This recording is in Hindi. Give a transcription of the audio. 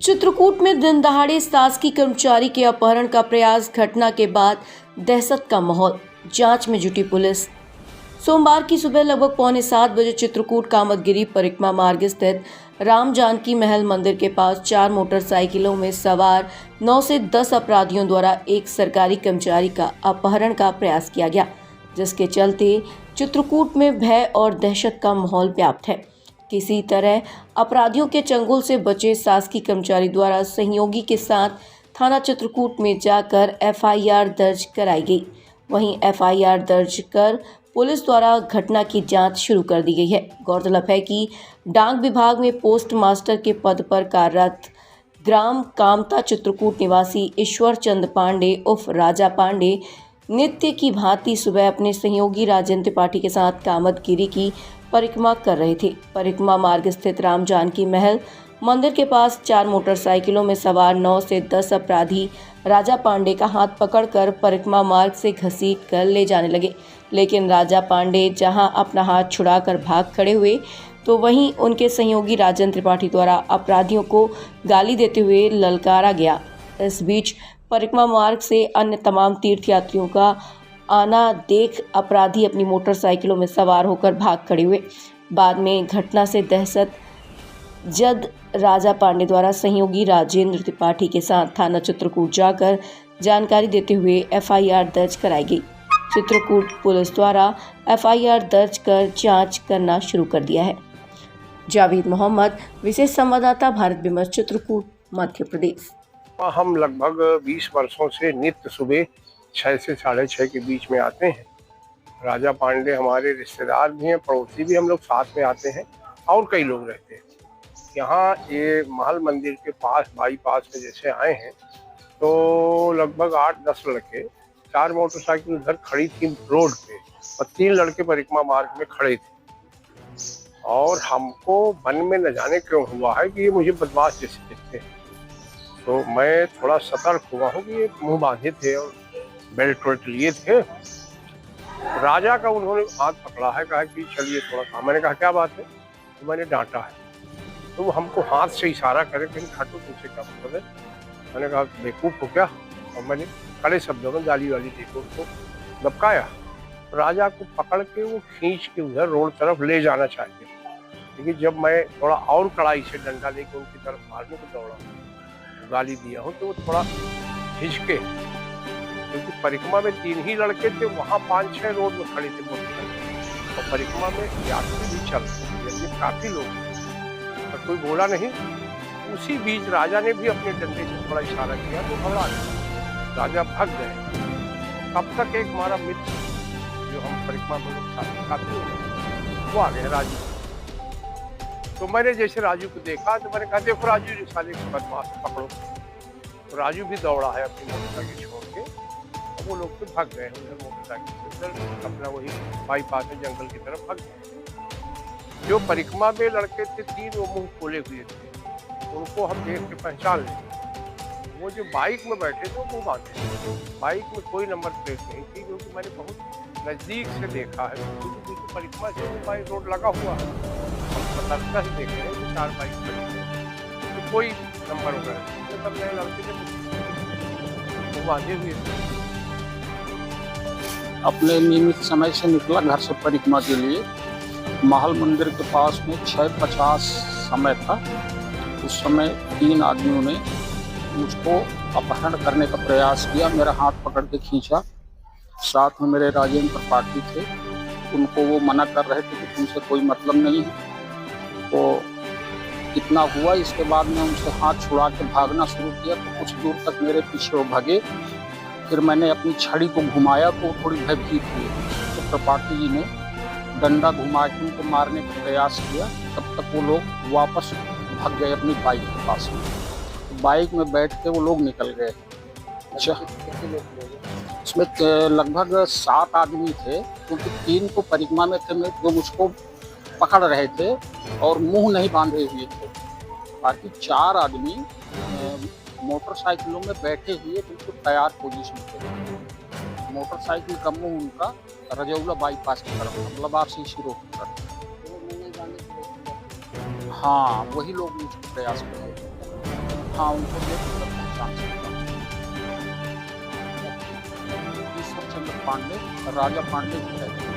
चित्रकूट में दिन दहाड़े शासकीय कर्मचारी के अपहरण का प्रयास, घटना के बाद दहशत का माहौल, जांच में जुटी पुलिस। सोमवार की सुबह लगभग 6:45 बजे चित्रकूट कामतगिरी परिक्रमा मार्ग स्थित राम जानकी महल मंदिर के पास 4 मोटरसाइकिलों में सवार 9 से 10 अपराधियों द्वारा एक सरकारी कर्मचारी का अपहरण का प्रयास किया गया, जिसके चलते चित्रकूट में भय और दहशत का माहौल व्याप्त है। किसी तरह अपराधियों के चंगुल से बचे शासकीय कर्मचारी द्वारा सहयोगी के साथ थाना चित्रकूट में जाकर एफआईआर दर्ज कराई गई। वहीं एफआईआर दर्ज कर पुलिस द्वारा घटना की जांच शुरू कर दी गई है। गौरतलब है कि डाक विभाग में पोस्ट मास्टर के पद पर कार्यरत ग्राम कामता चित्रकूट निवासी ईश्वर चंद पांडे उर्फ राजा पांडे नित्य की भांति सुबह अपने सहयोगी राजेंद्र त्रिपाठी के साथ कामतगिरी की परिक्रमा कर रहे थे। परिक्रमा मार्ग स्थित राम जानकी महल मंदिर के पास 4 मोटरसाइकिलों में सवार 9 से 10 अपराधी राजा पांडे का हाथ पकड़कर परिक्रमा मार्ग से घसीट कर ले जाने लगे, लेकिन राजा पांडे जहां अपना हाथ छुड़ाकर भाग खड़े हुए, तो वहीं उनके सहयोगी राजेंद्र त्रिपाठी द्वारा अपराधियों को गाली देते हुए ललकारा गया। इस बीच परिक्रमा मार्ग से अन्य तमाम तीर्थयात्रियों का आना देख अपराधी अपनी मोटरसाइकिलों में सवार होकर भाग खड़े हुए। बाद में घटना से दहशत जद राजा पांडे द्वारा सहयोगी राजेंद्र त्रिपाठी के साथ थाना चित्रकूट जाकर जानकारी देते हुए एफआईआर दर्ज कराई गई। चित्रकूट पुलिस द्वारा एफआईआर दर्ज कर जांच करना शुरू कर दिया है। जावेद मोहम्मद, विशेष संवाददाता, भारत विमर्श, चित्रकूट, मध्य प्रदेश। हम लगभग 20 वर्षों से नित्य सुबह 6 से 6:30 के बीच में आते हैं। राजा पांडे हमारे रिश्तेदार भी हैं, पड़ोसी भी, हम लोग साथ में आते हैं और कई लोग रहते हैं। यहाँ ये महल मंदिर के पास बाईपास में जैसे आए हैं तो लगभग 8-10 लड़के, 4 मोटरसाइकिल उधर खड़ी थी रोड पे और 3 लड़के परिक्रमा मार्ग में खड़े थे। और हमको मन में न जाने क्यों हुआ है कि ये मुझे बदमाश जैसे दिखते हैं, तो मैं थोड़ा सतर्क हुआ हूँ कि ये मुँह बांधे थे और बेल्ट वेल्ट लिए थे। राजा का उन्होंने हाथ पकड़ा है, कहा कि चलिए थोड़ा काम। मैंने कहा क्या बात है, तो मैंने डांटा है। तो वो हमको हाथ से इशारा करे, कहीं हटो, तुमसे क्या मतलब है। मैंने कहा बेवकूफ़ हो क्या, और मैंने कड़े शब्दों में गाली वाली देकर उसको दबकाया। राजा को पकड़ के वो खींच के उधर रोड तरफ ले जाना चाहते, लेकिन जब मैं थोड़ा और कड़ाई से डंडा लेकर उनकी तरफ मारने को दौड़ा, गाली दिया हो, तो वो थोड़ा झिझके, क्योंकि परिक्रमा में 3 ही लड़के थे, वहाँ 5-6 रोड में खड़े थे और परिक्रमा में यात्री भी चल रहे, काफी लोग, पर कोई बोला नहीं। उसी बीच राजा ने भी अपने डंडे से थोड़ा इशारा किया तो घबरा गया, राजा भाग गए। तब तक एक हमारा मित्र जो हम परिक्रमा में काफी हो, वो आ गए राजू। तो मैंने जैसे राजू को देखा तो मैंने कहा देखो राजू, साले को बदमाश पकड़ो। तो राजू भी दौड़ा है अपनी मोटरसाइकिल छोड़ के, और वो लोग तो भाग गए उधर मोटरसाइकिल से, उधर अपना वही बाईपास में जंगल की तरफ भाग गए। जो परिक्रमा में लड़के थे 3, वो मुंह खोले हुए थे, उनको हम देख के पहचान लें। वो जो बाइक में बैठे थे वो मुँह बांधे थे, बाइक में कोई नंबर प्लेट नहीं थी, क्योंकि मैंने बहुत नज़दीक से देखा है, क्योंकि परिक्रमा से वो बाइक रोड लगा हुआ है, हम सतर्कता ही देख रहे हैं कि 4 बाइक खड़ी, तो कोई नंबर वगैरह नहीं, सब नए लड़के थे वो बांधे हुए थे। अपने नियमित समय से निकला घर से परिक्रमा के लिए। महल मंदिर के पास में 6:50 समय था। उस समय 3 आदमियों ने मुझको अपहरण करने का प्रयास किया, मेरा हाथ पकड़ के खींचा। साथ में मेरे राजेंद्र त्रिपाठी थे, उनको वो मना कर रहे थे कि तुमसे कोई मतलब नहीं है। तो इतना हुआ, इसके बाद में उनसे हाथ छुड़ा के भागना शुरू किया, तो कुछ दूर तक मेरे पीछे वो भागे। फिर मैंने अपनी छड़ी को घुमाया तो थोड़ी भयभीत हुई, तो त्रिपाठी जी ने डंडा घुमा के उनको मारने का प्रयास किया। तब तक वो लोग वापस भाग गए अपनी बाइक के पास में। तो बाइक में बैठ के वो लोग निकल गए। इसमें लगभग 7 आदमी थे, क्योंकि 3 तो परिक्रमा में थे जो मुझको पकड़ रहे थे और मुंह नहीं बांधे हुए थे। बाकी 4 आदमी मोटरसाइकिलों में बैठे हुए बिल्कुल तैयार पोजीशन पे। मोटरसाइकिल का मुंह उनका रजौला बाईपास की तरफ, मतलब RCC रोड की तरफ। हाँ, वही लोग मुझको प्रयास कर रहे थे। हाँ, उनको देख कर पहचान सकता हूँ। ईश्वर चंद्र पांडे, राजा पांडे की है।